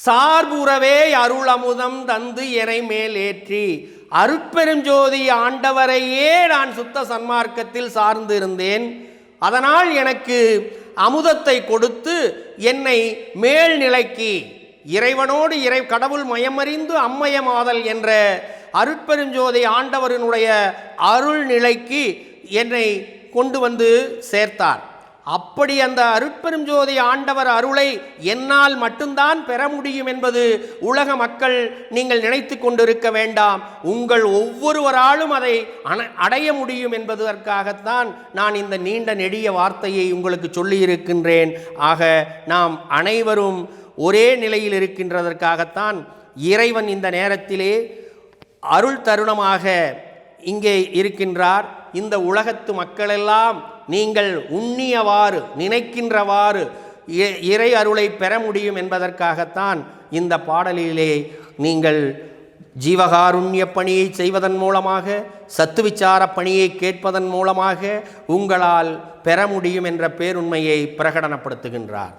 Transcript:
சார்புறவே அருள் அமுதம் தந்து எனை மேல் ஏற்றி அருட்பெருஞ்சோதி ஆண்டவரையே நான் சுத்த சன்மார்க்கத்தில் சார்ந்து இருந்தேன். அதனால் எனக்கு அமுதத்தை கொடுத்து என்னை மேல்நிலைக்கு இறைவனோடு கடவுள் மயமறிந்து அம்மயமாதல் என்ற அருட்பெருஞ்சோதி ஆண்டவரினுடைய அருள் நிலைக்கு என்னை கொண்டு வந்து சேர்த்தார். அப்படி அந்த அருட்பெருஞ்சோதி ஆண்டவர் அருளை என்னால் மட்டும்தான் பெற முடியும் என்பது உலக மக்கள் நீங்கள் நினைத்து கொண்டிருக்க வேண்டாம். உங்கள் ஒவ்வொருவராலும் அதை அடைய முடியும் என்பதற்காகத்தான் நான் இந்த நீண்ட நெடிய வார்த்தையை உங்களுக்கு சொல்லியிருக்கின்றேன். ஆக நாம் அனைவரும் ஒரே நிலையில் இருக்கின்றதற்காகத்தான் இறைவன் இந்த நேரத்திலே அருள் தருணமாக இங்கே இருக்கின்றார். இந்த உலகத்து மக்களெல்லாம் நீங்கள் உண்ணியவாறு நினைக்கின்றவாறு இறை அருளை பெற முடியும் என்பதற்காகத்தான் இந்த பாடலிலே நீங்கள் ஜீவகாருண்ய பணியை செய்வதன் மூலமாக, சத்துவிச்சார பணியை கேட்பதன் மூலமாக உங்களால் பெற முடியும் என்ற பேருண்மையை பிரகடனப்படுத்துகின்றார்.